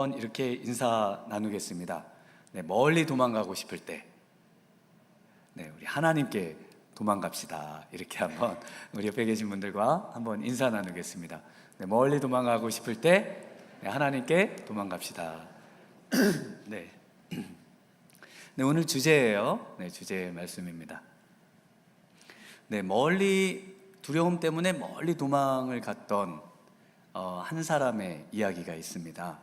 이렇게 인사 나누겠습니다. 네, 멀리 도망가고 싶을 때, 네, 우리 하나님께 도망갑시다. 이렇게 한번 우리 옆에 계신 분들과 한번 인사 나누겠습니다. 네, 멀리 도망가고 싶을 때, 네, 하나님께 도망갑시다. 네. 네, 오늘 주제예요. 네, 주제 말씀입니다. 네, 멀리 두려움 때문에 멀리 도망을 갔던 한 사람의 이야기가 있습니다.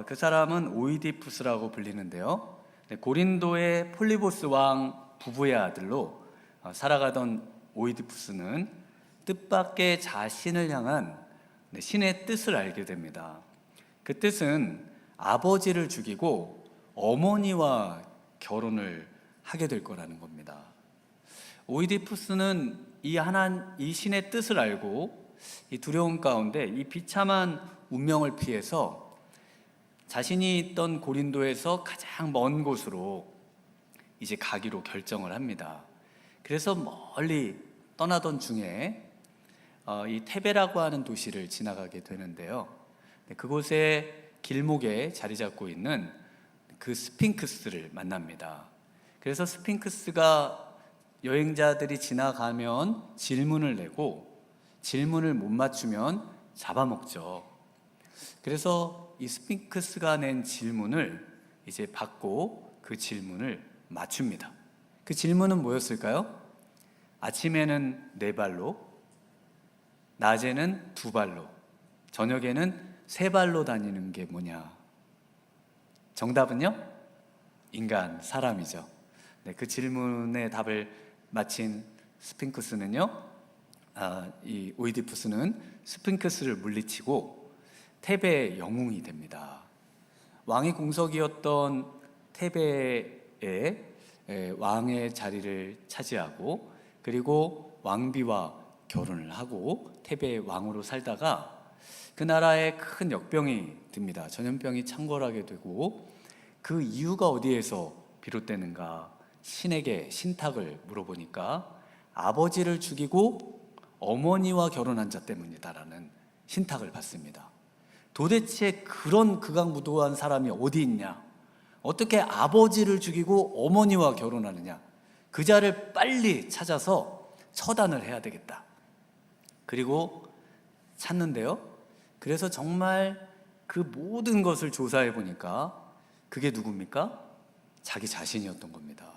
그 사람은 오이디푸스라고 불리는데요. 네, 고린도의 폴리보스 왕 부부의 아들로 살아가던 오이디푸스는 뜻밖의 자신을 향한 신의 뜻을 알게 됩니다. 그 뜻은 아버지를 죽이고 어머니와 결혼을 하게 될 거라는 겁니다. 오이디푸스는 이 신의 뜻을 알고 이 두려움 가운데 이 비참한 운명을 피해서 자신이 있던 고린도에서 가장 먼 곳으로 이제 가기로 결정을 합니다. 그래서 멀리 떠나던 중에 이 테베라고 하는 도시를 지나가게 되는데요. 그곳에 길목에 자리 잡고 있는 그 스핑크스를 만납니다. 그래서 스핑크스가 여행자들이 지나가면 질문을 내고 질문을 못 맞추면 잡아먹죠. 그래서 이 스핑크스가 낸 질문을 이제 받고 그 질문을 맞춥니다. 그 질문은 뭐였을까요? 아침에는 4발로, 낮에는 2발로, 저녁에는 3발로 다니는 게 뭐냐? 정답은요? 인간, 사람이죠. 네, 그 질문의 답을 마친 스핑크스는요, 이 오이디푸스는 스핑크스를 물리치고 테베의 영웅이 됩니다. 왕의 공석이었던 테베의 왕의 자리를 차지하고 그리고 왕비와 결혼을 하고 테베의 왕으로 살다가 그 나라에 큰 역병이 듭니다. 전염병이 창궐하게 되고 그 이유가 어디에서 비롯되는가 신에게 신탁을 물어보니까 아버지를 죽이고 어머니와 결혼한 자 때문이다라는 신탁을 받습니다. 도대체 그런 극악무도한 사람이 어디 있냐? 어떻게 아버지를 죽이고 어머니와 결혼하느냐? 그 자를 빨리 찾아서 처단을 해야 되겠다. 그리고 찾는데요. 그래서 정말 그 모든 것을 조사해 보니까 그게 누굽니까? 자기 자신이었던 겁니다.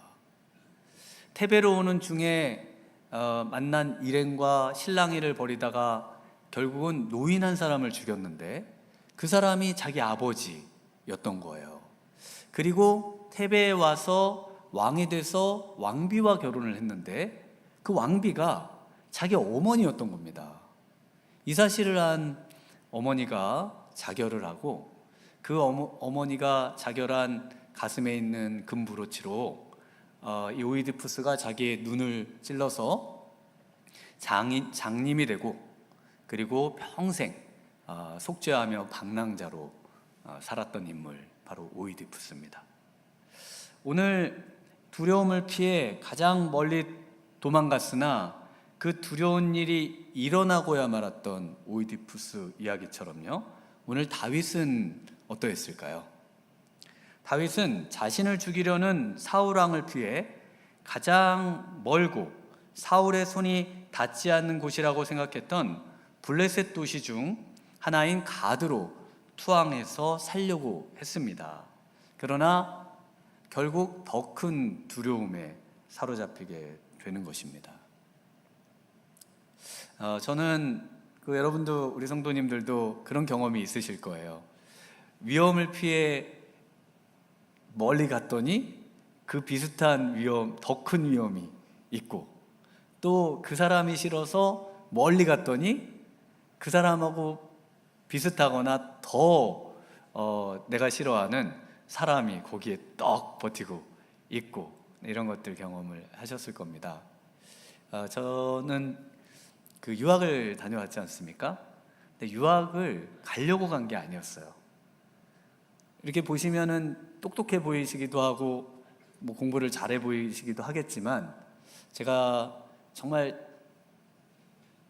테베로 오는 중에 만난 일행과 실랑이를 벌이다가 결국은 노인 한 사람을 죽였는데 그 사람이 자기 아버지였던 거예요. 그리고 테베에 와서 왕이 돼서 왕비와 결혼을 했는데 그 왕비가 자기 어머니였던 겁니다. 이 사실을 한 어머니가 자결을 하고 그 어머니가 자결한 가슴에 있는 금브로치로 이 오이디푸스가 자기의 눈을 찔러서 장님이 되고 그리고 평생 속죄하며 방랑자로 살았던 인물 바로 오이디푸스입니다. 오늘 두려움을 피해 가장 멀리 도망갔으나 그 두려운 일이 일어나고야 말았던 오이디푸스 이야기처럼요. 오늘 다윗은 어떠했을까요? 다윗은 자신을 죽이려는 사울 왕을 피해 가장 멀고 사울의 손이 닿지 않는 곳이라고 생각했던 블레셋 도시 중 하나인 가드로 투항해서 살려고 했습니다. 그러나 결국 더 큰 두려움에 사로잡히게 되는 것입니다. 저는 여러분도 우리 성도님들도 그런 경험이 있으실 거예요. 위험을 피해 멀리 갔더니 그 비슷한 위험, 더 큰 위험이 있고 또 그 사람이 싫어서 멀리 갔더니 그 사람하고 비슷하거나 더 내가 싫어하는 사람이 거기에 떡 버티고 있고 이런 것들 경험을 하셨을 겁니다. 저는 그 유학을 다녀왔지 않습니까? 근데 유학을 가려고 간 게 아니었어요. 이렇게 보시면은 똑똑해 보이시기도 하고 뭐 공부를 잘해 보이시기도 하겠지만 제가 정말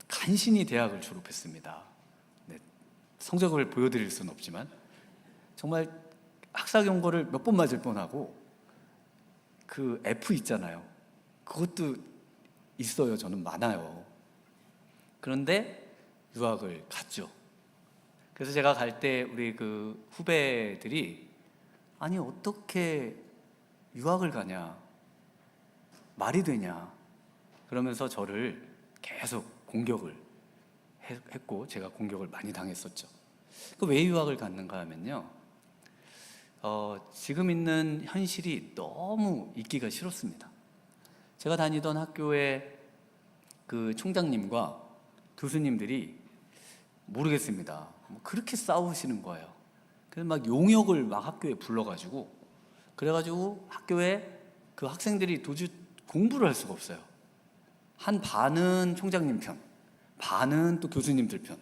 간신히 대학을 졸업했습니다. 네, 성적을 보여드릴 수는 없지만 정말 학사 경고를 몇 번 맞을 뻔하고 그 F 있잖아요. 그것도 있어요. 저는 많아요. 그런데 유학을 갔죠. 그래서 제가 갈 때 우리 그 후배들이 아니 어떻게 유학을 가냐, 말이 되냐 그러면서 저를 계속 공격을 했고 제가 공격을 많이 당했었죠. 왜 유학을 갔는가 하면요, 지금 있는 현실이 너무 있기가 싫었습니다. 제가 다니던 학교의 그 총장님과 교수님들이 모르겠습니다, 그렇게 싸우시는 거예요. 그래서 막 용역을 막 학교에 불러가지고 그래가지고 학교에 그 학생들이 도저히 공부를 할 수가 없어요. 한 반은 총장님 편, 반은 또 교수님들 편.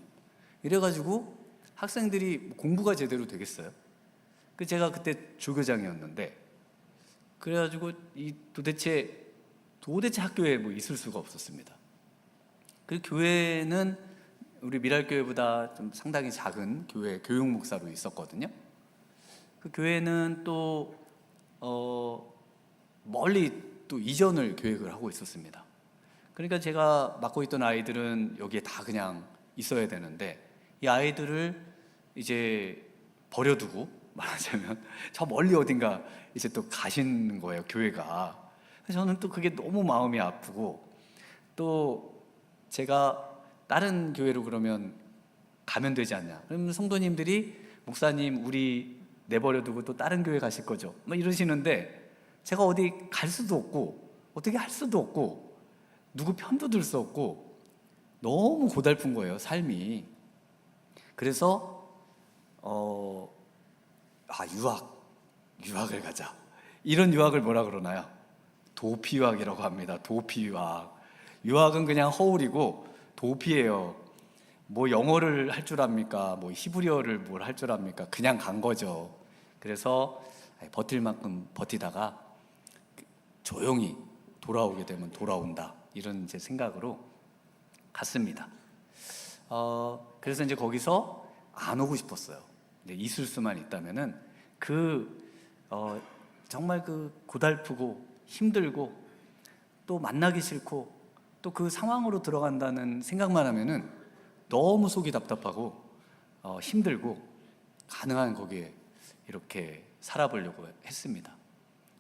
이래가지고 학생들이 공부가 제대로 되겠어요? 제가 그때 조교장이었는데 그래가지고 이 도대체 학교에 뭐 있을 수가 없었습니다. 그 교회는 우리 미랄교회보다 좀 상당히 작은 교회 교육 목사로 있었거든요. 그 교회는 또 멀리 또 이전을 계획을 하고 있었습니다. 그러니까 제가 맡고 있던 아이들은 여기에 다 그냥 있어야 되는데 이 아이들을 이제 버려두고 말하자면 저 멀리 어딘가 이제 또 가시는 거예요, 교회가. 그래서 저는 또 그게 너무 마음이 아프고 또 제가 다른 교회로 그러면 가면 되지 않냐. 그러면 성도님들이 목사님 우리 내버려두고 또 다른 교회 가실 거죠? 막 이러시는데 제가 어디 갈 수도 없고 어떻게 할 수도 없고 누구 편도 들 수 없고 너무 고달픈 거예요, 삶이. 그래서 유학을 가자. 이런 유학을 뭐라 그러나요? 도피 유학이라고 합니다. 도피 유학. 유학은 그냥 허울이고 도피예요. 뭐 영어를 할 줄 압니까? 뭐 히브리어를 뭘 할 줄 압니까? 그냥 간 거죠. 그래서 버틸 만큼 버티다가 조용히 돌아오게 되면 돌아온다, 이런 제 생각으로 갔습니다. 그래서 이제 거기서 안 오고 싶었어요. 있을 수만 있다면은 정말 그 고달프고 힘들고 또 만나기 싫고 또 그 상황으로 들어간다는 생각만 하면은 너무 속이 답답하고 힘들고 가능한 거기에 이렇게 살아보려고 했습니다.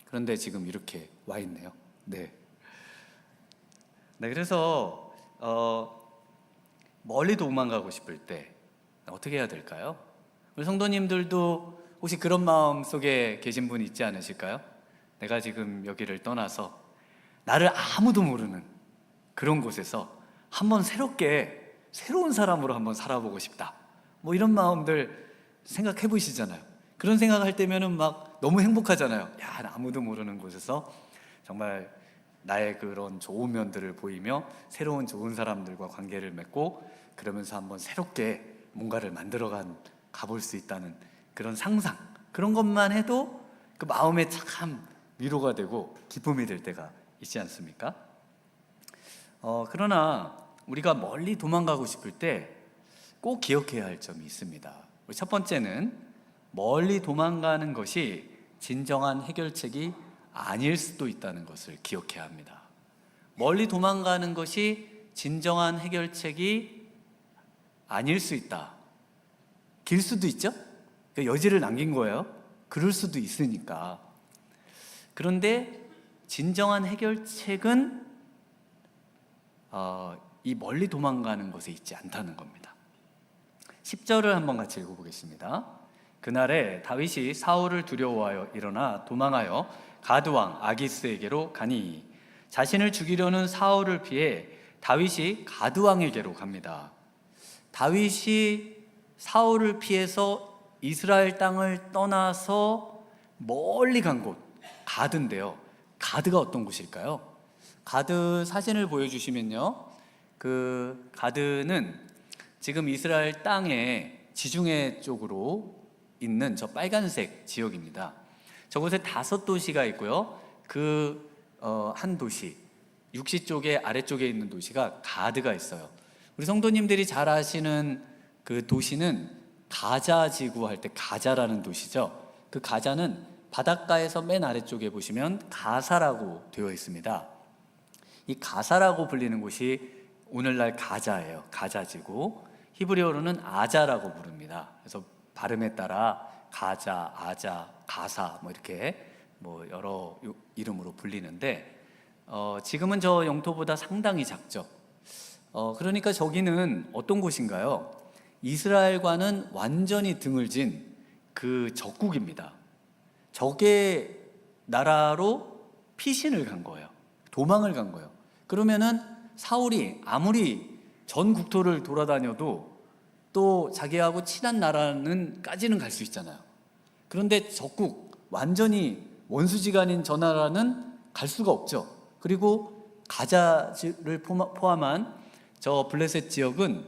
그런데 지금 이렇게 와 있네요. 네, 그래서 멀리 도망가고 싶을 때 어떻게 해야 될까요? 우리 성도님들도 혹시 그런 마음 속에 계신 분 있지 않으실까요? 내가 지금 여기를 떠나서 나를 아무도 모르는 그런 곳에서 한번 새로운 사람으로 한번 살아보고 싶다, 뭐 이런 마음들 생각해 보시잖아요. 그런 생각할 때면은 막 너무 행복하잖아요. 야, 아무도 모르는 곳에서 정말 나의 그런 좋은 면들을 보이며 새로운 좋은 사람들과 관계를 맺고 그러면서 한번 새롭게 뭔가를 가볼 수 있다는 그런 상상, 그런 것만 해도 그 마음에 참 위로가 되고 기쁨이 될 때가 있지 않습니까? 그러나 우리가 멀리 도망가고 싶을 때 꼭 기억해야 할 점이 있습니다. 첫 번째는 멀리 도망가는 것이 진정한 해결책이 아닐 수도 있다는 것을 기억해야 합니다. 멀리 도망가는 것이 진정한 해결책이 아닐 수 있다. 길 수도 있죠? 여지를 남긴 거예요. 그럴 수도 있으니까. 그런데 진정한 해결책은 이 멀리 도망가는 것에 있지 않다는 겁니다. 10절을 한번 같이 읽어보겠습니다. 그날에 다윗이 사울을 두려워하여 일어나 도망하여 가드왕 아기스에게로 가니 자신을 죽이려는 사울을 피해 다윗이 가드왕에게로 갑니다. 다윗이 사울을 피해서 이스라엘 땅을 떠나서 멀리 간 곳, 가드인데요. 가드가 어떤 곳일까요? 가드 사진을 보여주시면요, 그 가드는 지금 이스라엘 땅의 지중해 쪽으로 있는 저 빨간색 지역입니다. 저곳에 5도시가 있고요. 한 도시, 육시 쪽에 아래쪽에 있는 도시가 가드가 있어요. 우리 성도님들이 잘 아시는 그 도시는 가자 지구 할 때 가자라는 도시죠. 그 가자는 바닷가에서 맨 아래쪽에 보시면 가사라고 되어 있습니다. 이 가사라고 불리는 곳이 오늘날 가자예요. 가자 지구. 히브리어로는 아자라고 부릅니다. 그래서 발음에 따라 가자, 아자, 가사 뭐 이렇게 뭐 여러 이름으로 불리는데 지금은 저 영토보다 상당히 작죠. 그러니까 저기는 어떤 곳인가요? 이스라엘과는 완전히 등을 진 그 적국입니다. 적의 나라로 피신을 간 거예요. 도망을 간 거예요. 그러면은 사울이 아무리 전 국토를 돌아다녀도 또 자기하고 친한 나라는까지는 갈 수 있잖아요. 그런데 적국, 완전히 원수지간인 저 나라는 갈 수가 없죠. 그리고 가자를 포함한 저 블레셋 지역은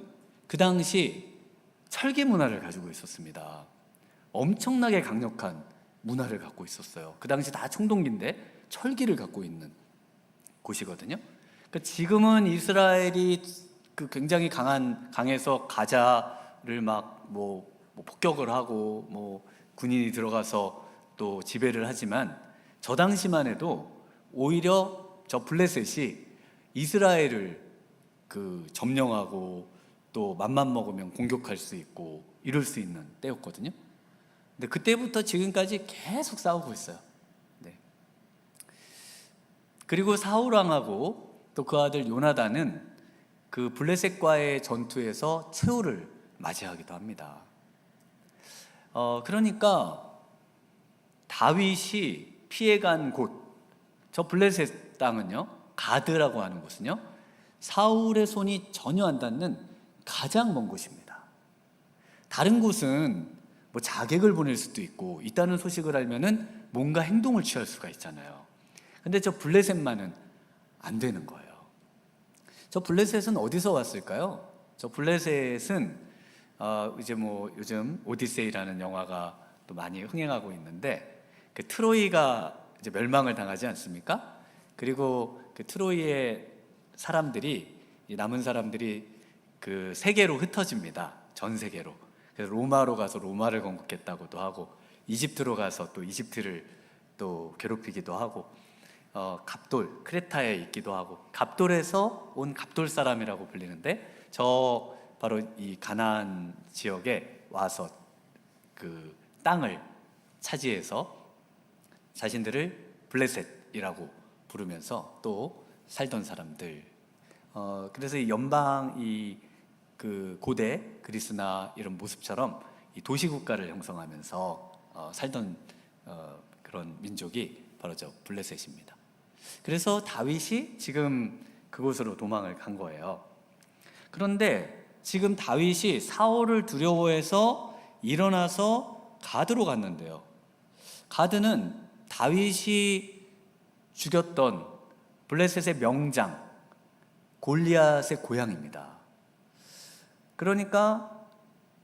그 당시 철기 문화를 가지고 있었습니다. 엄청나게 강력한 문화를 갖고 있었어요. 그 당시 다 청동기인데 철기를 갖고 있는 곳이거든요. 그러니까 지금은 이스라엘이 그 굉장히 강해서 가자를 뭐 폭격을 하고 뭐 군인이 들어가서 또 지배를 하지만 저 당시만 해도 오히려 저 블레셋이 이스라엘을 그 점령하고 또 맘만 먹으면 공격할 수 있고 이럴 수 있는 때였거든요. 근데 그때부터 지금까지 계속 싸우고 있어요. 네. 그리고 사울 왕하고 또 그 아들 요나단은 그 블레셋과의 전투에서 최후를 맞이하기도 합니다. 그러니까 다윗이 피해간 곳, 저 블레셋 땅은요, 가드라고 하는 곳은요, 사울의 손이 전혀 안 닿는 가장 먼 곳입니다. 다른 곳은 뭐 자객을 보낼 수도 있고 있다는 소식을 알면은 뭔가 행동을 취할 수가 있잖아요. 근데 저 블레셋만은 안 되는 거예요. 저 블레셋은 어디서 왔을까요? 저 블레셋은 이제 뭐 요즘 오디세이라는 영화가 또 많이 흥행하고 있는데 그 트로이가 이제 멸망을 당하지 않습니까? 그리고 그 트로이의 사람들이 남은 사람들이 그 세계로 흩어집니다. 전 세계로. 그래서 로마로 가서 로마를 건국했다고도 하고 이집트로 가서 또 이집트를 또 괴롭히기도 하고 갑돌, 크레타에 있기도 하고 갑돌에서 온 갑돌 사람이라고 불리는데 저 바로 이 가나안 지역에 와서 그 땅을 차지해서 자신들을 블레셋이라고 부르면서 또 살던 사람들. 그래서 이 연방 그 고대 그리스나 이런 모습처럼 이 도시국가를 형성하면서 살던 그런 민족이 바로 저 블레셋입니다. 그래서 다윗이 지금 그곳으로 도망을 간 거예요. 그런데 지금 다윗이 사울을 두려워해서 일어나서 가드로 갔는데요. 가드는 다윗이 죽였던 블레셋의 명장 골리앗의 고향입니다. 그러니까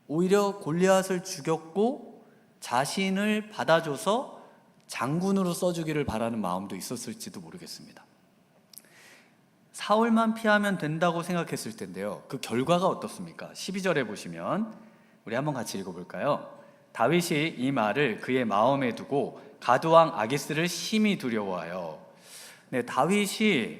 오히려 골리앗을 죽였고 자신을 받아줘서 장군으로 써주기를 바라는 마음도 있었을지도 모르겠습니다. 사울만 피하면 된다고 생각했을 텐데요. 그 결과가 어떻습니까? 12절에 보시면 우리 한번 같이 읽어볼까요? 다윗이 이 말을 그의 마음에 두고 가드왕 아기스를 심히 두려워하여. 네, 다윗이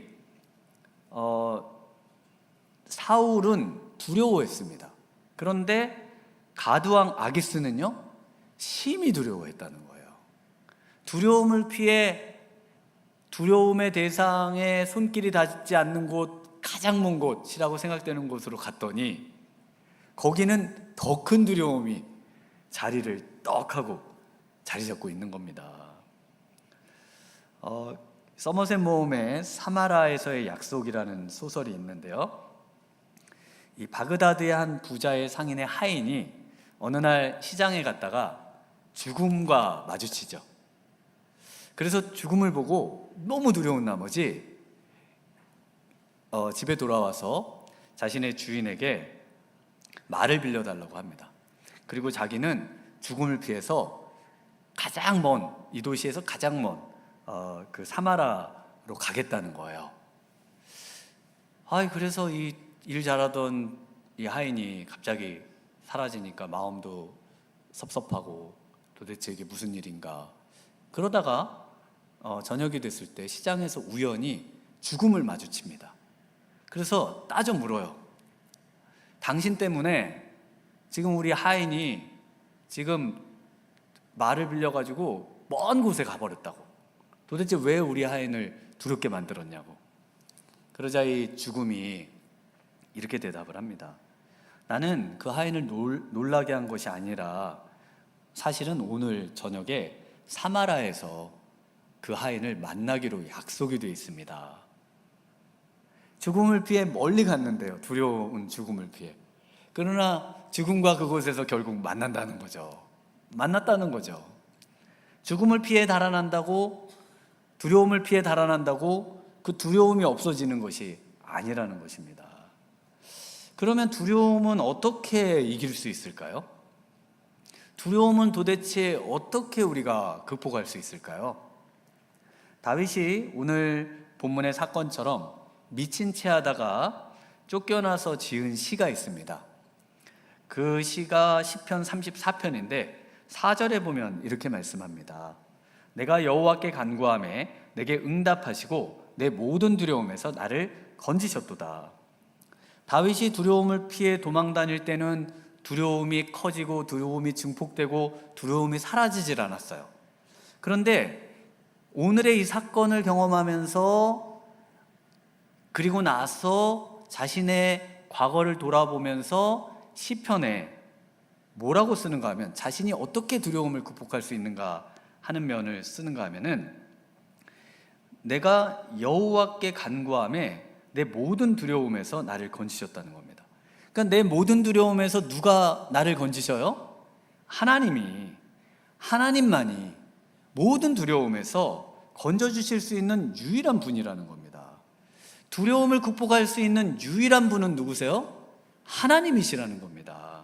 사울은 두려워했습니다. 그런데 가드왕 아기스는요, 심히 두려워했다는 거예요. 두려움을 피해 두려움의 대상에 손길이 닿지 않는 곳, 가장 먼 곳이라고 생각되는 곳으로 갔더니 거기는 더 큰 두려움이 자리를 떡 하고 자리 잡고 있는 겁니다. 서머셋 모험의 사마라에서의 약속이라는 소설이 있는데요. 이 바그다드의 한 부자의 상인의 하인이 어느 날 시장에 갔다가 죽음과 마주치죠. 그래서 죽음을 보고 너무 두려운 나머지 집에 돌아와서 자신의 주인에게 말을 빌려달라고 합니다. 그리고 자기는 죽음을 피해서 가장 먼, 이 도시에서 가장 먼 그 사마라로 가겠다는 거예요. 그래서 이 일 잘하던 이 하인이 갑자기 사라지니까 마음도 섭섭하고 도대체 이게 무슨 일인가. 그러다가 저녁이 됐을 때 시장에서 우연히 죽음을 마주칩니다. 그래서 따져 물어요. 당신 때문에 지금 우리 하인이 지금 말을 빌려가지고 먼 곳에 가버렸다고. 도대체 왜 우리 하인을 두렵게 만들었냐고. 그러자 이 죽음이 이렇게 대답을 합니다. 나는 그 하인을 놀라게 한 것이 아니라 사실은 오늘 저녁에 사마라에서 그 하인을 만나기로 약속이 되어 있습니다. 죽음을 피해 멀리 갔는데요. 두려운 죽음을 피해. 그러나 죽음과 그곳에서 결국 만난다는 거죠. 만났다는 거죠. 죽음을 피해 달아난다고, 두려움을 피해 달아난다고 그 두려움이 없어지는 것이 아니라는 것입니다. 그러면 두려움은 어떻게 이길 수 있을까요? 두려움은 도대체 어떻게 우리가 극복할 수 있을까요? 다윗이 오늘 본문의 사건처럼 미친 채 하다가 쫓겨나서 지은 시가 있습니다. 그 시가 시편 34편인데 4절에 보면 이렇게 말씀합니다. 내가 여호와께 간구하매 내게 응답하시고 내 모든 두려움에서 나를 건지셨도다. 다윗이 두려움을 피해 도망 다닐 때는 두려움이 커지고 두려움이 증폭되고 두려움이 사라지질 않았어요. 그런데 오늘의 이 사건을 경험하면서 그리고 나서 자신의 과거를 돌아보면서 시편에 뭐라고 쓰는가 하면 자신이 어떻게 두려움을 극복할 수 있는가 하는 면을 쓰는가 하면은 내가 여호와께 간구하며 내 모든 두려움에서 나를 건지셨다는 겁니다. 그러니까 내 모든 두려움에서 누가 나를 건지셔요? 하나님만이 모든 두려움에서 건져주실 수 있는 유일한 분이라는 겁니다. 두려움을 극복할 수 있는 유일한 분은 누구세요? 하나님이시라는 겁니다.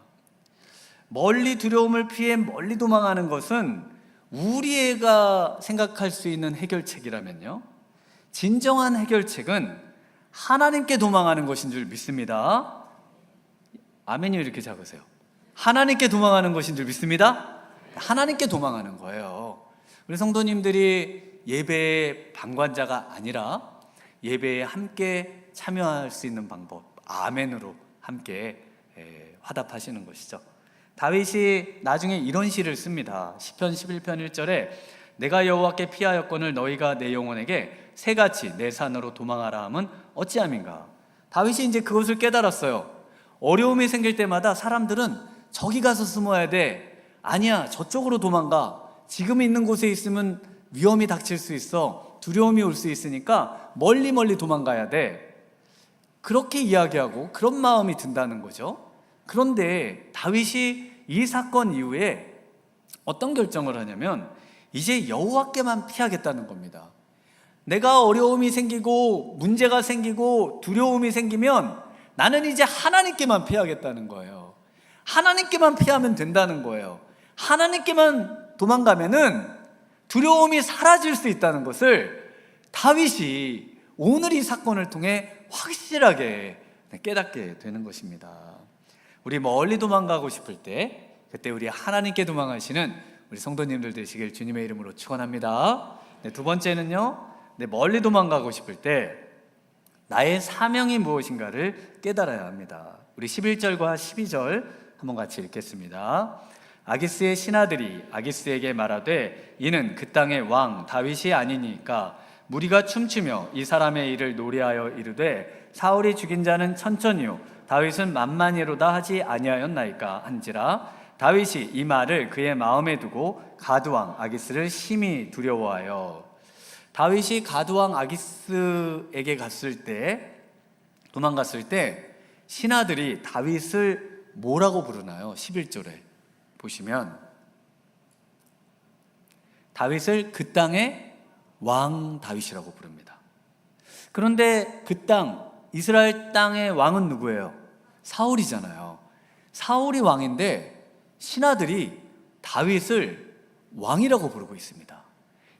멀리 두려움을 피해 멀리 도망하는 것은 우리가 생각할 수 있는 해결책이라면요, 진정한 해결책은 하나님께 도망하는 것인 줄 믿습니다. 아멘이 이렇게 작으세요? 하나님께 도망하는 것인 줄 믿습니다. 하나님께 도망하는 거예요. 우리 성도님들이 예배의 방관자가 아니라 예배에 함께 참여할 수 있는 방법, 아멘으로 함께 화답하시는 것이죠. 다윗이 나중에 이런 시를 씁니다. 시편 11편 1절에 내가 여호와께 피하였거늘 너희가 내 영혼에게 새같이 내 산으로 도망하라 함은 어찌함인가. 다윗이 이제 그것을 깨달았어요. 어려움이 생길 때마다 사람들은 저기 가서 숨어야 돼, 아니야 저쪽으로 도망가, 지금 있는 곳에 있으면 위험이 닥칠 수 있어, 두려움이 올 수 있으니까 멀리 도망가야 돼, 그렇게 이야기하고 그런 마음이 든다는 거죠. 그런데 다윗이 이 사건 이후에 어떤 결정을 하냐면 이제 여호와께만 피하겠다는 겁니다. 내가 어려움이 생기고 문제가 생기고 두려움이 생기면 나는 이제 하나님께만 피하겠다는 거예요. 하나님께만 피하면 된다는 거예요. 하나님께만 도망가면은 두려움이 사라질 수 있다는 것을 다윗이 오늘 이 사건을 통해 확실하게 깨닫게 되는 것입니다. 우리 멀리 도망가고 싶을 때 그때 우리 하나님께 도망하시는 우리 성도님들 되시길 주님의 이름으로 축원합니다. 두 번째는요, 멀리 도망가고 싶을 때 나의 사명이 무엇인가를 깨달아야 합니다. 우리 11절과 12절 한번 같이 읽겠습니다. 아기스의 신하들이 아기스에게 말하되 이는 그 땅의 왕 다윗이 아니니까 무리가 춤추며 이 사람의 일을 노래하여 이르되 사울이 죽인 자는 천천히요 다윗은 만만히로다 하지 아니하였나이까 한지라. 다윗이 이 말을 그의 마음에 두고 가드왕 아기스를 심히 두려워하여. 다윗이 가드왕 아기스에게 갔을 때, 도망갔을 때 신하들이 다윗을 뭐라고 부르나요? 11절에 보시면 다윗을 그 땅의 왕 다윗이라고 부릅니다. 그런데 그 땅, 이스라엘 땅의 왕은 누구예요? 사울이잖아요. 사울이 왕인데 신하들이 다윗을 왕이라고 부르고 있습니다.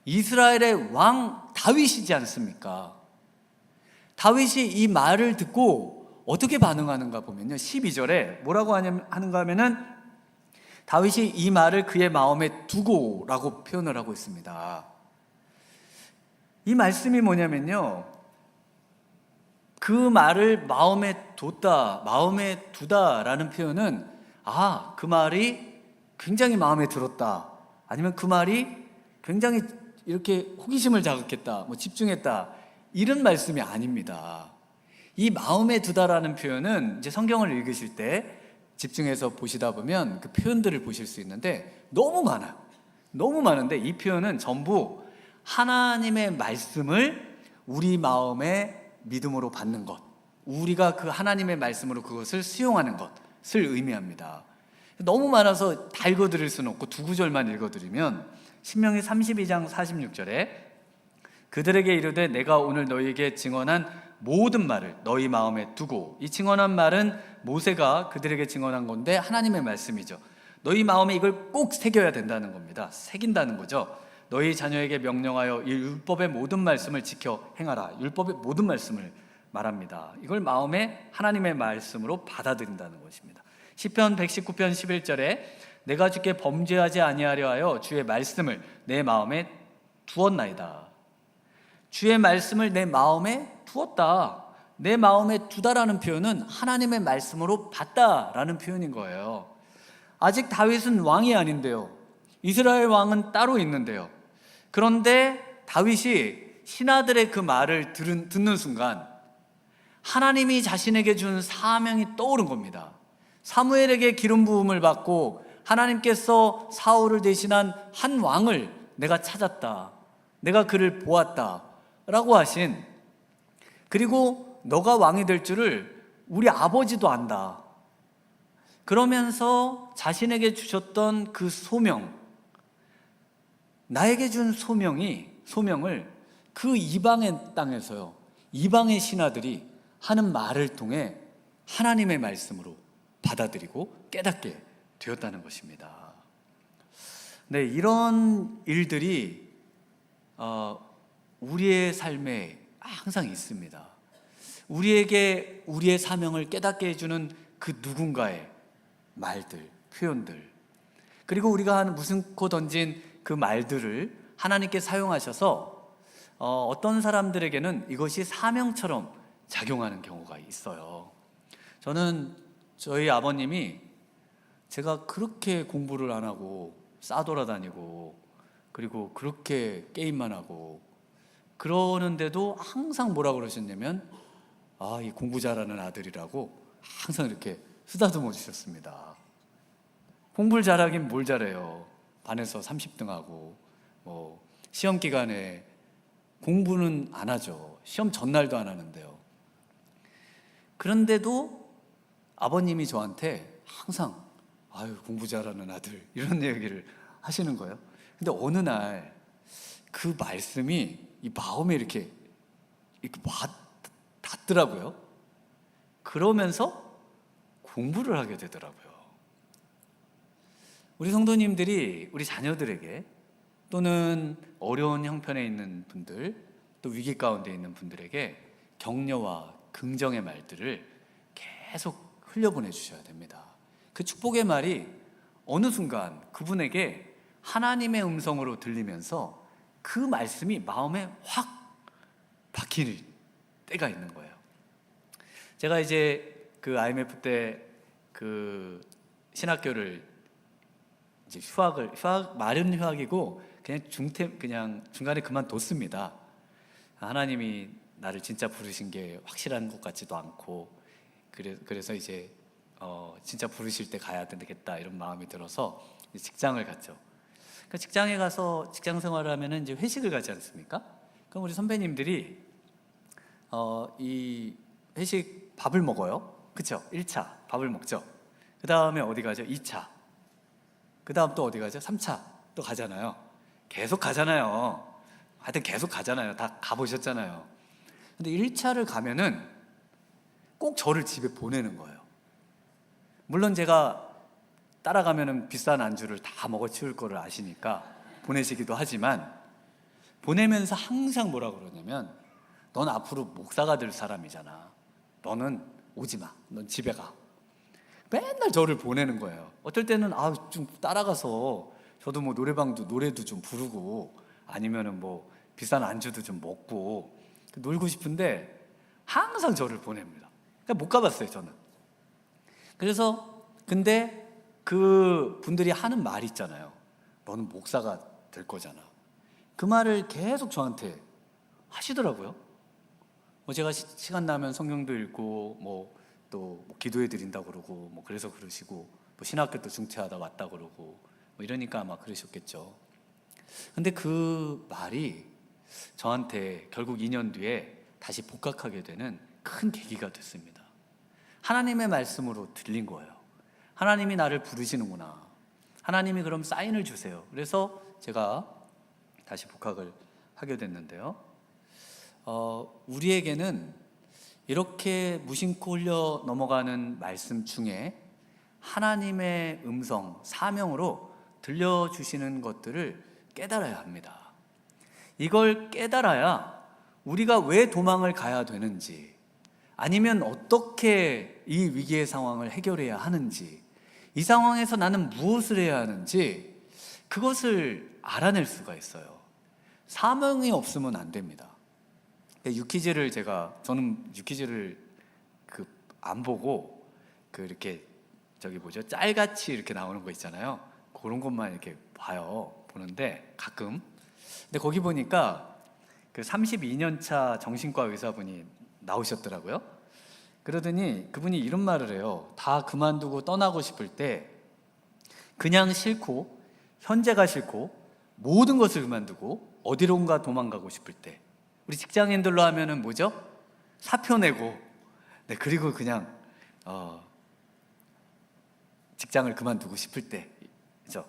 이스라엘의 왕 다윗이지 않습니까? 다윗이 이 말을 듣고 어떻게 반응하는가 보면요, 12절에 뭐라고 하는가 하면은 다윗이 이 말을 그의 마음에 두고라고 표현을 하고 있습니다. 이 말씀이 뭐냐면요, 그 말을 마음에 뒀다, 마음에 두다라는 표현은 그 말이 굉장히 마음에 들었다, 아니면 그 말이 굉장히 이렇게 호기심을 자극했다, 집중했다, 이런 말씀이 아닙니다. 이 마음에 두다라는 표현은 이제 성경을 읽으실 때 집중해서 보시다 보면 그 표현들을 보실 수 있는데 너무 많아요. 너무 많은데 이 표현은 전부 하나님의 말씀을 우리 마음에 믿음으로 받는 것, 우리가 그 하나님의 말씀으로 그것을 수용하는 것을 의미합니다. 너무 많아서 다 읽어드릴 수는 없고 두 구절만 읽어드리면, 신명기 32장 46절에 그들에게 이르되 내가 오늘 너희에게 증언한 모든 말을 너희 마음에 두고, 이 증언한 말은 모세가 그들에게 증언한 건데 하나님의 말씀이죠. 너희 마음에 이걸 꼭 새겨야 된다는 겁니다. 새긴다는 거죠. 너희 자녀에게 명령하여 이 율법의 모든 말씀을 지켜 행하라. 율법의 모든 말씀을 말합니다. 이걸 마음에 하나님의 말씀으로 받아들인다는 것입니다. 시편 119편 11절에 내가 주께 범죄하지 아니하려 하여 주의 말씀을 내 마음에 두었나이다. 주의 말씀을 내 마음에 두었다. 내 마음에 두다라는 표현은 하나님의 말씀으로 받다라는 표현인 거예요. 아직 다윗은 왕이 아닌데요, 이스라엘 왕은 따로 있는데요, 그런데 다윗이 신하들의 그 말을 듣는 순간 하나님이 자신에게 준 사명이 떠오른 겁니다. 사무엘에게 기름 부음을 받고 하나님께서 사울을 대신한 한 왕을 내가 찾았다, 내가 그를 보았다 라고 하신, 그리고 너가 왕이 될 줄을 우리 아버지도 안다, 그러면서 자신에게 주셨던 그 소명, 나에게 준 소명을 그 이방의 땅에서요, 이방의 신하들이 하는 말을 통해 하나님의 말씀으로 받아들이고 깨닫게 되었다는 것입니다. 네, 이런 일들이 우리의 삶에 항상 있습니다. 우리에게 우리의 사명을 깨닫게 해주는 그 누군가의 말들, 표현들, 그리고 우리가 무심코 던진 그 말들을 하나님께 사용하셔서 어떤 사람들에게는 이것이 사명처럼 작용하는 경우가 있어요. 저는 저희 아버님이 제가 그렇게 공부를 안 하고 싸돌아다니고 그리고 그렇게 게임만 하고 그러는데도 항상 뭐라 그러셨냐면 이 공부 잘하는 아들이라고 항상 이렇게 쓰다듬어 주셨습니다. 공부를 잘하긴 뭘 잘해요. 반에서 30등하고 시험 기간에 공부는 안 하죠. 시험 전날도 안 하는데요. 그런데도 아버님이 저한테 항상 공부 잘하는 아들, 이런 얘기를 하시는 거예요. 근데 어느 날 그 말씀이 이 마음에 이렇게 와 닿더라고요. 그러면서 공부를 하게 되더라고요. 우리 성도님들이 우리 자녀들에게, 또는 어려운 형편에 있는 분들, 또 위기 가운데 있는 분들에게 격려와 긍정의 말들을 계속 흘려보내 주셔야 됩니다. 그 축복의 말이 어느 순간 그분에게 하나님의 음성으로 들리면서 그 말씀이 마음에 확 박힐 때가 있는 거예요. 제가 이제 그 IMF 때 그 신학교를 이제 마른 휴학이고 그냥 중간에 그만뒀습니다. 하나님이 나를 진짜 부르신 게 확실한 것 같지도 않고, 그래서 이제 진짜 부르실 때 가야 되겠다 이런 마음이 들어서 직장을 갔죠. 그러니까 직장에 가서 직장 생활을 하면은 이제 회식을 가지 않습니까? 그럼 우리 선배님들이 이 회식 밥을 먹어요. 그렇죠? 1차 밥을 먹죠. 그 다음에 어디 가죠? 2차. 그 다음 또 어디 가죠? 3차 또 가잖아요. 계속 가잖아요. 하여튼 계속 가잖아요. 다 가보셨잖아요. 근데 1차를 가면은 꼭 저를 집에 보내는 거예요. 물론 제가 따라가면은 비싼 안주를 다 먹어치울 거를 아시니까 보내시기도 하지만, 보내면서 항상 뭐라 그러냐면 넌 앞으로 목사가 될 사람이잖아. 너는 오지 마. 넌 집에 가. 맨날 저를 보내는 거예요. 어떨 때는 좀 따라가서 저도 뭐 노래도 좀 부르고 아니면은 뭐 비싼 안주도 좀 먹고 놀고 싶은데 항상 저를 보냅니다. 그러니까 못 가봤어요, 저는. 그래서 근데 그 분들이 하는 말 있잖아요. 너는 목사가 될 거잖아. 그 말을 계속 저한테 하시더라고요. 뭐 제가 시간 나면 성경도 읽고 뭐 또 기도해 드린다고 그러고 뭐 그래서 그러시고 뭐 신학교 또 중퇴하다 왔다 그러고 뭐 이러니까 아마 그러셨겠죠. 근데 그 말이 저한테 결국 2년 뒤에 다시 복학하게 되는 큰 계기가 됐습니다. 하나님의 말씀으로 들린 거예요. 하나님이 나를 부르시는구나. 하나님이 그럼 사인을 주세요. 그래서 제가 다시 복학을 하게 됐는데요. 우리에게는 이렇게 무심코 흘려 넘어가는 말씀 중에 하나님의 음성, 사명으로 들려주시는 것들을 깨달아야 합니다. 이걸 깨달아야 우리가 왜 도망을 가야 되는지, 아니면 어떻게 이 위기의 상황을 해결해야 하는지, 이 상황에서 나는 무엇을 해야 하는지 그것을 알아낼 수가 있어요. 사명이 없으면 안 됩니다. 유퀴즈를 저는 유퀴즈를 안 보고 이렇게 짤같이 이렇게 나오는 거 있잖아요. 그런 것만 이렇게 보는데 가끔. 근데 거기 보니까 32년 차 정신과 의사분이 나오셨더라고요. 그러더니 그분이 이런 말을 해요. 다 그만두고 떠나고 싶을 때 그냥 싫고 현재가 싫고 모든 것을 그만두고 어디론가 도망가고 싶을 때, 우리 직장인들로 하면은 뭐죠? 사표 내고, 네, 그리고 그냥 직장을 그만두고 싶을 때죠.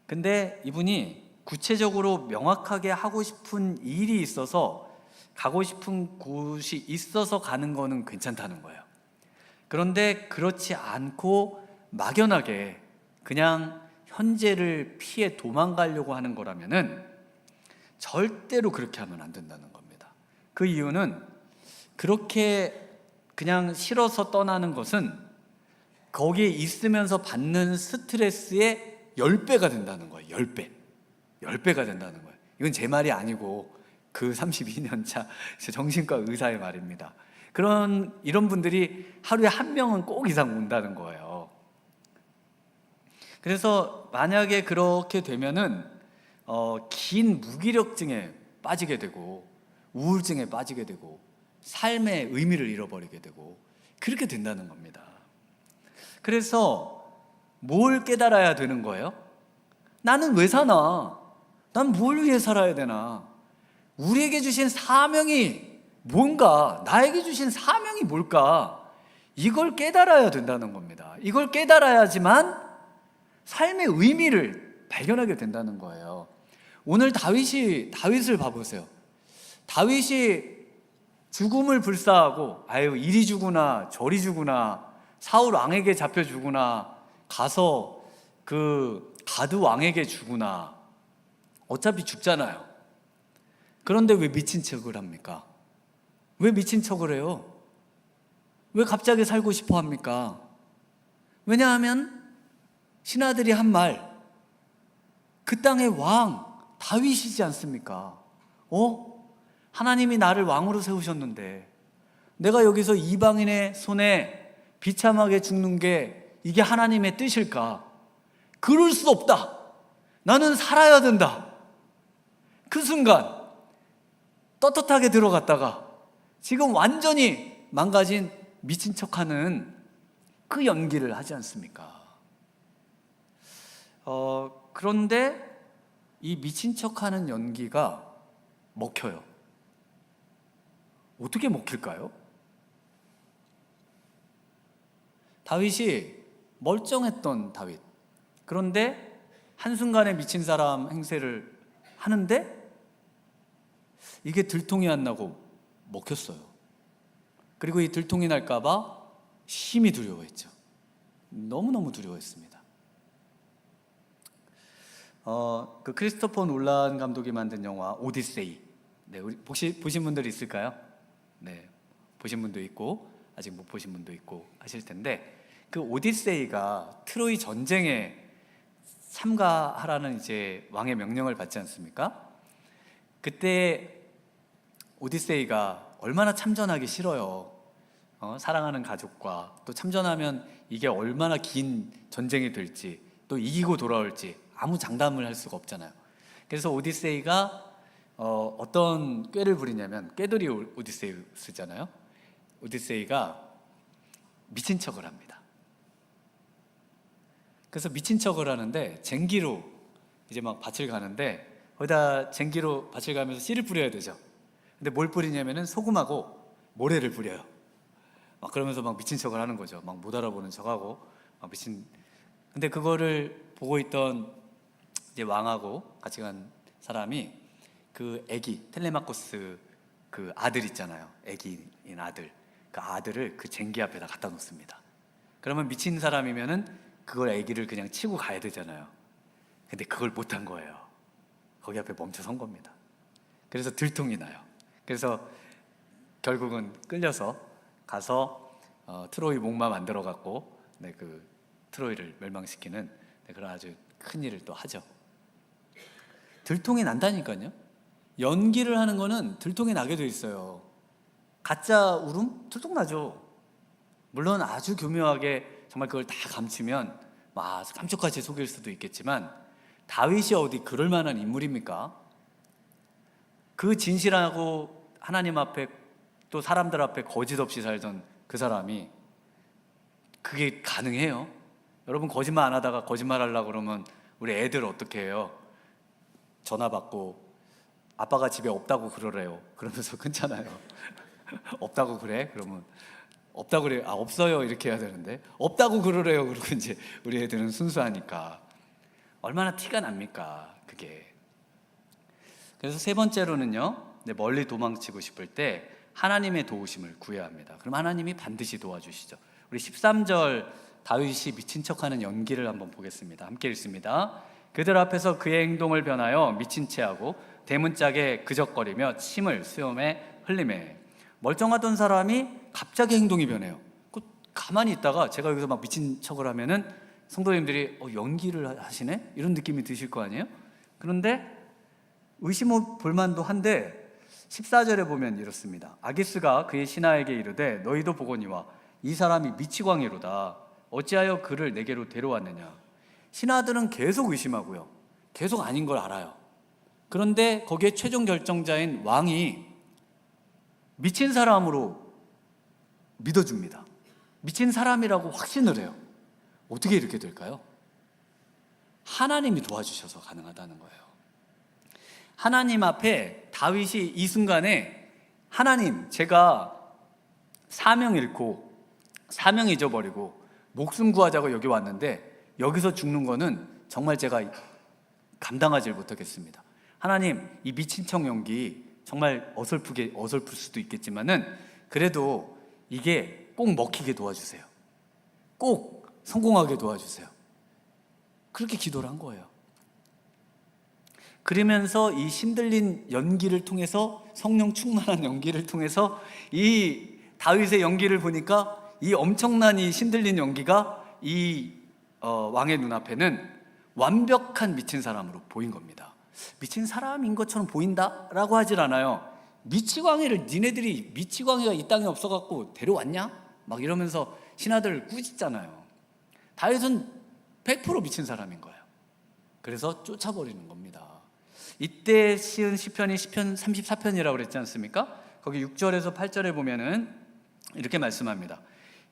근데 이분이 구체적으로 명확하게 하고 싶은 일이 있어서 가고 싶은 곳이 있어서 가는 거는 괜찮다는 거예요. 그런데 그렇지 않고 막연하게 그냥 현재를 피해 도망가려고 하는 거라면은 절대로 그렇게 하면 안 된다는 겁니다. 그 이유는 그렇게 그냥 싫어서 떠나는 것은 거기에 있으면서 받는 스트레스의 10배가 된다는 거예요. 10배. 10배가 된다는 거예요. 이건 제 말이 아니고 그 32년 차 정신과 의사의 말입니다. 이런 분들이 하루에 한 명은 꼭 이상 온다는 거예요. 그래서 만약에 그렇게 되면은 긴 무기력증에 빠지게 되고 우울증에 빠지게 되고 삶의 의미를 잃어버리게 되고 그렇게 된다는 겁니다. 그래서 뭘 깨달아야 되는 거예요? 나는 왜 사나? 난 뭘 위해 살아야 되나? 우리에게 주신 사명이 뭔가? 나에게 주신 사명이 뭘까? 이걸 깨달아야 된다는 겁니다. 이걸 깨달아야지만 삶의 의미를 발견하게 된다는 거예요. 오늘 다윗을 봐보세요. 다윗이 죽음을 불사하고 이리 죽으나 저리 죽으나 사울 왕에게 잡혀 죽으나 가서 가드 왕에게 죽으나 어차피 죽잖아요. 그런데 왜 미친 척을 합니까? 왜 미친 척을 해요? 왜 갑자기 살고 싶어 합니까? 왜냐하면 신하들이 한 말, 그 땅의 왕 다윗이지 않습니까? 하나님이 나를 왕으로 세우셨는데 내가 여기서 이방인의 손에 비참하게 죽는 게 이게 하나님의 뜻일까? 그럴 수 없다. 나는 살아야 된다. 그 순간 떳떳하게 들어갔다가 지금 완전히 망가진 미친 척하는 그 연기를 하지 않습니까? 그런데 이 미친 척하는 연기가 먹혀요. 어떻게 먹힐까요? 다윗이 멀쩡했던 다윗. 그런데 한순간에 미친 사람 행세를 하는데 이게 들통이 안 나고 먹혔어요. 그리고 이 들통이 날까봐 심히 두려워했죠. 너무너무 두려워했습니다. 크리스토퍼 놀란 감독이 만든 영화 오디세이. 네, 우리 혹시 보신 분들 있을까요? 네, 보신 분도 있고 아직 못 보신 분도 있고 하실 텐데, 그 오디세이가 트로이 전쟁에 참가하라는 이제 왕의 명령을 받지 않습니까? 그때 오디세이가 얼마나 참전하기 싫어요. 사랑하는 가족과 또 참전하면 이게 얼마나 긴 전쟁이 될지, 또 이기고 돌아올지 아무 장담을 할 수가 없잖아요. 그래서 오디세이가 어떤 꾀를 부리냐면, 꾀들이 오디세우스잖아요. 오디세이가 미친 척을 합니다. 그래서 미친 척을 하는데 쟁기로 이제 막 밭을 가는데, 거기다 쟁기로 밭을 가면서 씨를 뿌려야 되죠. 근데 뭘 뿌리냐면은 소금하고 모래를 뿌려요. 막 그러면서 막 미친 척을 하는 거죠. 막 못 알아보는 척하고 막 미친. 근데 그거를 보고 있던 이제 왕하고 같이 간 사람이 그 애기 텔레마코스 그 아들 있잖아요. 애기인 아들. 그 아들을 그 쟁기 앞에다 갖다 놓습니다. 그러면 미친 사람이면은 그걸 애기를 그냥 치고 가야 되잖아요. 근데 그걸 못한 거예요. 거기 앞에 멈춰 선 겁니다. 그래서 들통이 나요. 그래서 결국은 끌려서 가서 트로이 목마 만들어 갖고 그 트로이를 멸망시키는 그런 아주 큰 일을 또 하죠. 들통이 난다니까요. 연기를 하는 거는 들통이 나게 돼 있어요. 가짜 울음? 들통 나죠. 물론 아주 교묘하게 정말 그걸 다 감추면 깜짝같이 속일 수도 있겠지만, 다윗이 어디 그럴 만한 인물입니까? 그 진실하고 하나님 앞에 또 사람들 앞에 거짓 없이 살던 그 사람이 그게 가능해요? 여러분, 거짓말 안 하다가 거짓말 하려고 그러면 우리 애들 어떻게 해요? 전화 받고 아빠가 집에 없다고 그러래요. 그러면서 끊잖아요. 없다고 그래? 그러면 없다고 그래. 없어요. 이렇게 해야 되는데 없다고 그러래요. 그리고 이제 우리 애들은 순수하니까 얼마나 티가 납니까, 그게. 그래서 세 번째로는요, 멀리 도망치고 싶을 때 하나님의 도우심을 구해야 합니다. 그럼 하나님이 반드시 도와주시죠. 우리 13절 다윗이 미친 척하는 연기를 한번 보겠습니다. 함께 읽습니다. 그들 앞에서 그의 행동을 변하여 미친 체하고 대문짝에 그적거리며 침을 수염에 흘리매. 멀쩡하던 사람이 갑자기 행동이 변해요. 가만히 있다가 제가 여기서 막 미친 척을 하면은 성도님들이 연기를 하시네? 이런 느낌이 드실 거 아니에요? 그런데 의심 볼만도 한데 14절에 보면 이렇습니다. 아기스가 그의 신하에게 이르되 너희도 보거니와 이 사람이 미치광이로다. 어찌하여 그를 내게로 데려왔느냐. 신하들은 계속 의심하고요, 계속 아닌 걸 알아요. 그런데 거기에 최종 결정자인 왕이 미친 사람으로 믿어줍니다. 미친 사람이라고 확신을 해요. 어떻게 이렇게 될까요? 하나님이 도와주셔서 가능하다는 거예요. 하나님 앞에 다윗이 이 순간에 하나님, 제가 사명 잃고 사명 잊어버리고 목숨 구하자고 여기 왔는데 여기서 죽는 거는 정말 제가 감당하지 못하겠습니다. 하나님, 이 미친 척 연기 정말 어설플 수도 있겠지만은 그래도 이게 꼭 먹히게 도와주세요. 꼭 성공하게 도와주세요. 그렇게 기도를 한 거예요. 그러면서 이 신들린 연기를 통해서, 성령 충만한 연기를 통해서 이 다윗의 연기를 보니까 이 엄청난 이 신들린 연기가 이 왕의 눈앞에는 완벽한 미친 사람으로 보인 겁니다. 미친 사람인 것처럼 보인다라고 하질 않아요. 미치광이를 니네들이 미치광이가 이 땅에 없어갖고 데려왔냐? 막 이러면서 신하들을 꾸짖잖아요. 다윗은 100% 미친 사람인 거예요. 그래서 쫓아버리는 겁니다. 이때 시은 시편이 시편 34편이라고 그랬지 않습니까? 거기 6절에서 8절에 보면은 이렇게 말씀합니다.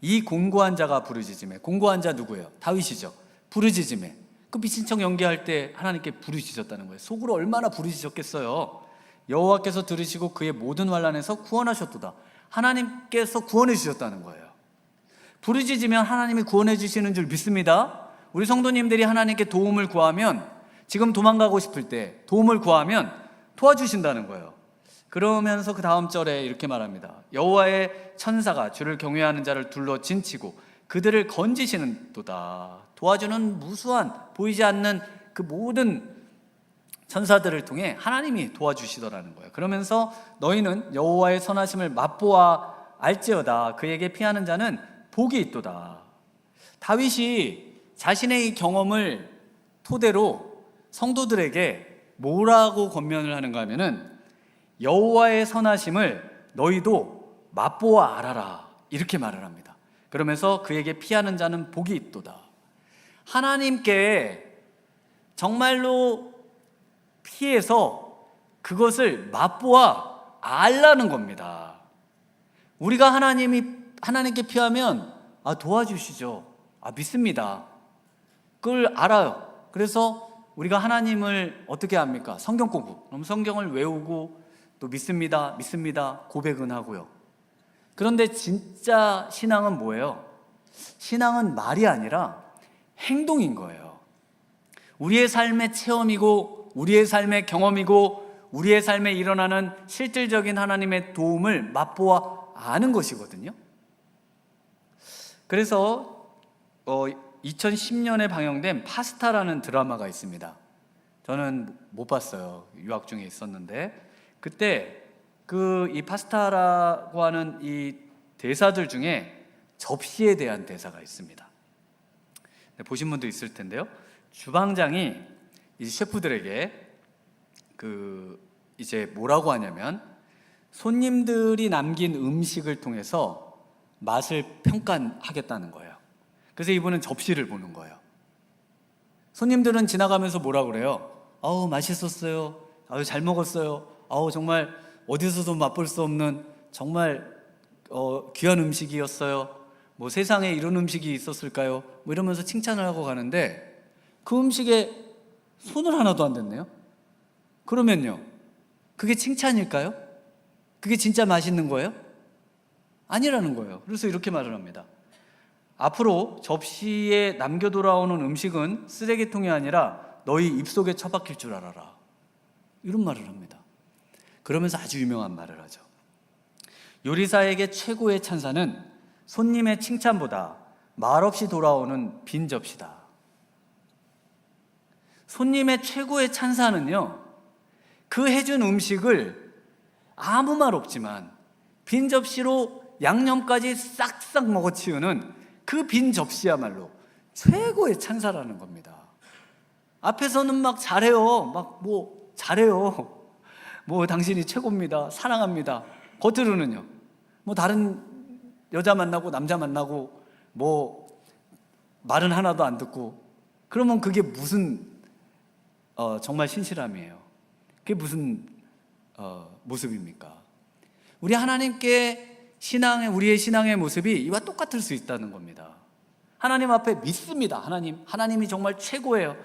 이 공고한 자가 부르짖음에. 공고한 자 누구예요? 다윗이죠. 부르짖음에. 그 미친 척 연기할 때 하나님께 부르짖었다는 거예요. 속으로 얼마나 부르짖었겠어요. 여호와께서 들으시고 그의 모든 환난에서 구원하셨도다. 하나님께서 구원해 주셨다는 거예요. 부르짖으면 하나님이 구원해 주시는 줄 믿습니다. 우리 성도님들이 하나님께 도움을 구하면, 지금 도망가고 싶을 때 도움을 구하면 도와주신다는 거예요. 그러면서 그 다음 절에 이렇게 말합니다. 여호와의 천사가 주를 경외하는 자를 둘러 진치고 그들을 건지시는 도다. 도와주는 무수한 보이지 않는 그 모든 천사들을 통해 하나님이 도와주시더라는 거예요. 그러면서 너희는 여호와의 선하심을 맛보아 알지어다. 그에게 피하는 자는 복이 있도다. 다윗이 자신의 이 경험을 토대로 성도들에게 뭐라고 권면을 하는가 하면은 여호와의 선하심을 너희도 맛보아 알아라, 이렇게 말을 합니다. 그러면서 그에게 피하는 자는 복이 있도다. 하나님께 정말로 피해서 그것을 맛보아 알라는 겁니다. 우리가 하나님께 피하면 도와주시죠. 믿습니다. 그걸 알아요. 그래서 우리가 하나님을 어떻게 합니까? 성경 공부. 그럼 성경을 외우고 또 믿습니다, 고백은 하고요. 그런데 진짜 신앙은 뭐예요? 신앙은 말이 아니라 행동인 거예요. 우리의 삶의 체험이고 우리의 삶의 경험이고 우리의 삶에 일어나는 실질적인 하나님의 도움을 맛보아 아는 것이거든요. 그래서 2010년에 방영된 파스타라는 드라마가 있습니다. 저는 못 봤어요. 유학 중에 있었는데 그때 이 파스타라고 하는 이 대사들 중에 접시에 대한 대사가 있습니다. 보신 분도 있을 텐데요. 주방장이 이 셰프들에게 이제 뭐라고 하냐면 손님들이 남긴 음식을 통해서 맛을 평가하겠다는 거예요. 그래서 이분은 접시를 보는 거예요. 손님들은 지나가면서 뭐라고 그래요? 맛있었어요. 잘 먹었어요. 정말 어디서도 맛볼 수 없는 정말 귀한 음식이었어요. 뭐 세상에 이런 음식이 있었을까요? 뭐 이러면서 칭찬을 하고 가는데 그 음식에 손을 하나도 안 댔네요. 그러면요, 그게 칭찬일까요? 그게 진짜 맛있는 거예요? 아니라는 거예요. 그래서 이렇게 말을 합니다. 앞으로 접시에 남겨 돌아오는 음식은 쓰레기통이 아니라 너희 입속에 처박힐 줄 알아라, 이런 말을 합니다. 그러면서 아주 유명한 말을 하죠. 요리사에게 최고의 찬사는 손님의 칭찬보다 말없이 돌아오는 빈 접시다. 손님의 최고의 찬사는요, 그 해준 음식을 아무 말 없지만 빈 접시로 양념까지 싹싹 먹어치우는 그 빈 접시야말로 최고의 찬사라는 겁니다. 앞에서는 막 잘해요. 잘해요. 당신이 최고입니다. 사랑합니다. 겉으로는요, 다른 여자 만나고 남자 만나고 말은 하나도 안 듣고, 그러면 그게 무슨 정말 신실함이에요. 그게 무슨 모습입니까? 우리 하나님께 우리의 신앙의 모습이 이와 똑같을 수 있다는 겁니다. 하나님 앞에 믿습니다. 하나님이 정말 최고예요.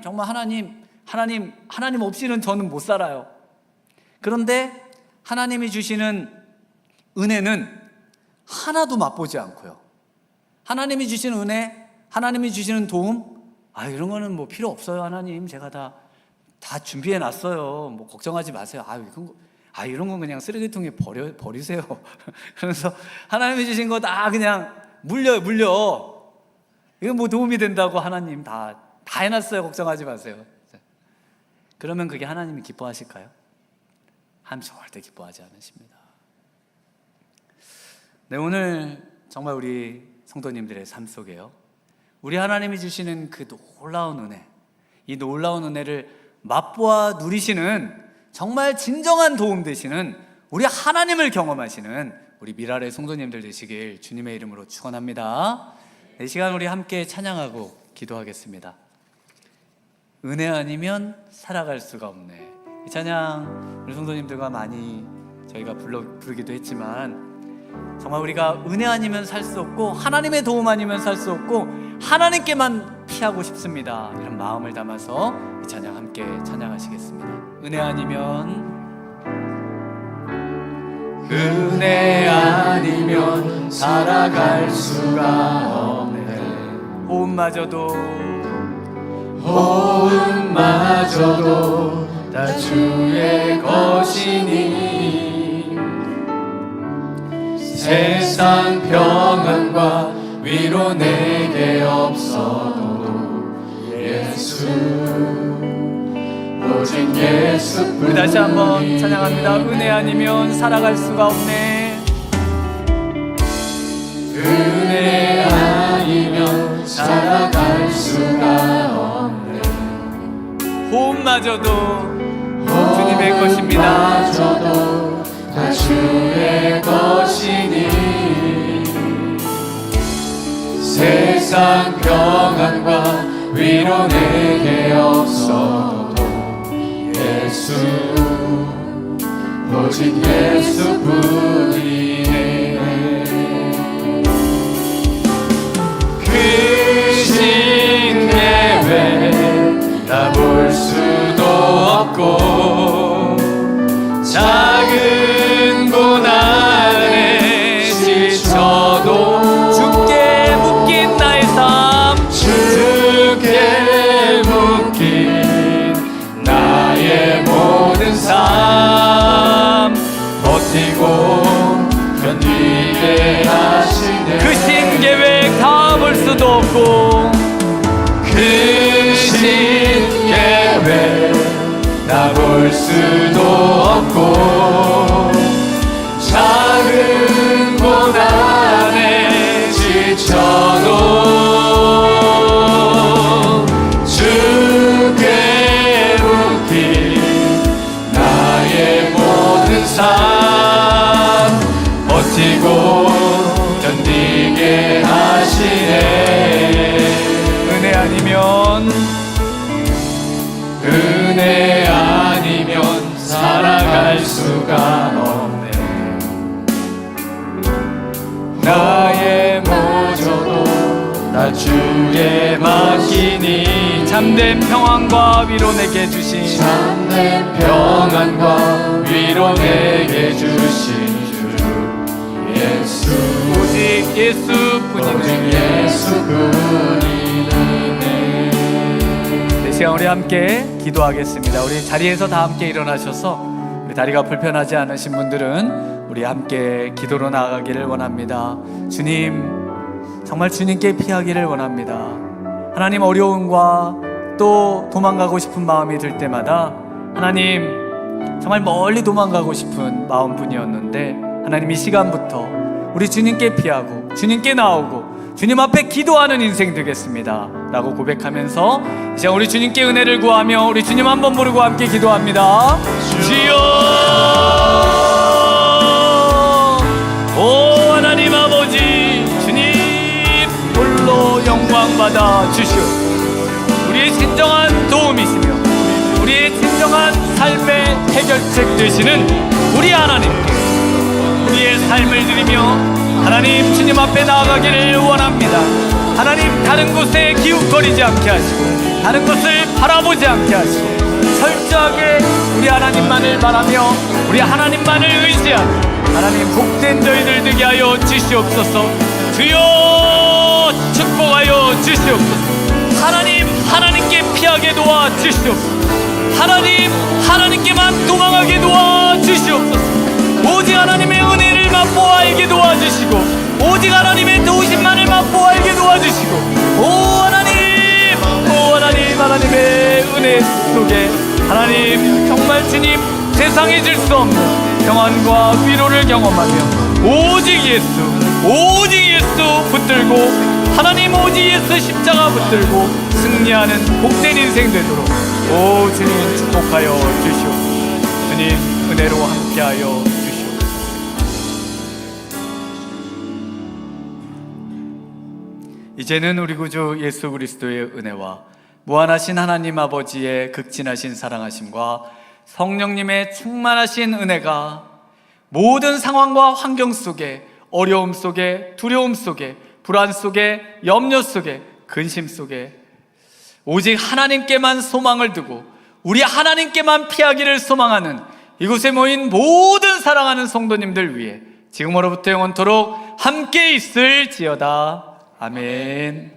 정말 하나님 없이는 저는 못 살아요. 그런데 하나님이 주시는 은혜는 하나도 맛보지 않고요, 하나님이 주시는 은혜, 하나님이 주시는 도움, 이런 거는 필요 없어요. 하나님, 제가 다 준비해 놨어요. 걱정하지 마세요. 이런 건 그냥 쓰레기통에 버리세요. 그래서 하나님이 주신 거 다 그냥 물려. 이거 도움이 된다고 하나님 다 해놨어요. 걱정하지 마세요. 그러면 그게 하나님이 기뻐하실까요? 하나님 절대 기뻐하지 않으십니다. 네, 오늘 정말 우리 성도님들의 삶 속에요, 우리 하나님이 주시는 그 놀라운 은혜, 이 놀라운 은혜를 맛보아 누리시는 정말 진정한 도움 되시는 우리 하나님을 경험하시는 우리 미랄의 성도님들 되시길 주님의 이름으로 축원합니다. 이 시간 우리 함께 찬양하고 기도하겠습니다. 은혜 아니면 살아갈 수가 없네. 이 찬양 우리 성도님들과 많이 저희가 부르기도 했지만, 정말 우리가 은혜 아니면 살 수 없고 하나님의 도움 아니면 살 수 없고 하나님께만 피하고 싶습니다. 이런 마음을 담아서 이 찬양 함께 찬양하시겠습니다. 은혜 아니면 살아갈 수가 없네. 호흡마저도 다 주의 것이니 세상 평안과 위로 내게 없어도 오직 예수뿐. 우리 다시 한번 찬양합니다. 은혜 아니면 살아갈 수가 없네. 은혜 아니면 살아갈 수가 없네. 호흡마저도 주님의 것입니다. 마저도 다 주의 것이니 세상 평안과 위로 내게 없어도 예수 오직 예수뿐이네. 크신 계획 다 볼 수도 없고 작은 고난에 지쳐도 주께 묶인 나의 삶, 주께 묶인 나의 모든 삶 버티고 견디게 하시네. 크신 계획 다 볼 수도 없고 크신 계획 다 볼 수도 없고 작은 고난에 지쳐도 주께 묶인 나의 모든 삶 버티고 견디게 하시네. 은혜 아니면 은혜 아니면 살아갈 수가 없네. 나의 모조도 다 주에 맡기니 참된 평안과 위로 내게 주신 참된 평안과 위로 내게 주신 주 예수 오직 오직 예수뿐이네. 예수뿐이네. 이 시간 우리 함께 기도하겠습니다. 우리 자리에서 다 함께 일어나셔서 우리 다리가 불편하지 않으신 분들은 우리 함께 기도로 나아가기를 원합니다. 주님, 정말 주님께 피하기를 원합니다. 하나님, 어려움과 또 도망가고 싶은 마음이 들 때마다 하나님, 정말 멀리 도망가고 싶은 마음뿐이었는데 하나님, 이 시간부터 우리 주님께 피하고 주님께 나오고 주님 앞에 기도하는 인생 되겠습니다 라고 고백하면서 이제 우리 주님께 은혜를 구하며 우리 주님 한번 부르고 함께 기도합니다. 주여, 오 하나님 아버지, 주님 홀로 영광 받아 주시오. 우리의 진정한 도움이시며 우리의 진정한 삶의 해결책 되시는 우리 하나님께 우리의 삶을 드리며 하나님 주님 앞에 나아가기를 원합니다. 하나님, 다른 곳에 기웃거리지 않게 하시고 다른 것을 바라보지 않게 하시고 철저하게 우리 하나님만을 바라며 우리 하나님만을 의지하는 하나님 복된 저희들 되게 하여 주시옵소서. 주여 축복하여 주시옵소서. 하나님, 하나님께 피하게 도와 주시옵소서. 하나님, 하나님께만 도망하게 도와 주시옵소서. 오직 하나님의 은혜를 맛보아 알게 도와주시고 오직 하나님의 도우심만을 맛보아 알게 도와주시고 오 하나님, 하나님의 은혜 속에 하나님 정말 주님 세상에 줄 수 없는 평안과 위로를 경험하며 오직 예수 붙들고 하나님, 오직 예수 십자가 붙들고 승리하는 복된 인생 되도록 오 주님 축복하여 주시옵소서. 주님 은혜로 함께하여 주시옵소서. 이제는 우리 구주 예수 그리스도의 은혜와 무한하신 하나님 아버지의 극진하신 사랑하심과 성령님의 충만하신 은혜가 모든 상황과 환경 속에, 어려움 속에, 두려움 속에, 불안 속에, 염려 속에, 근심 속에 오직 하나님께만 소망을 두고 우리 하나님께만 피하기를 소망하는 이곳에 모인 모든 사랑하는 성도님들 위해 지금으로부터 영원토록 함께 있을지어다. 아멘.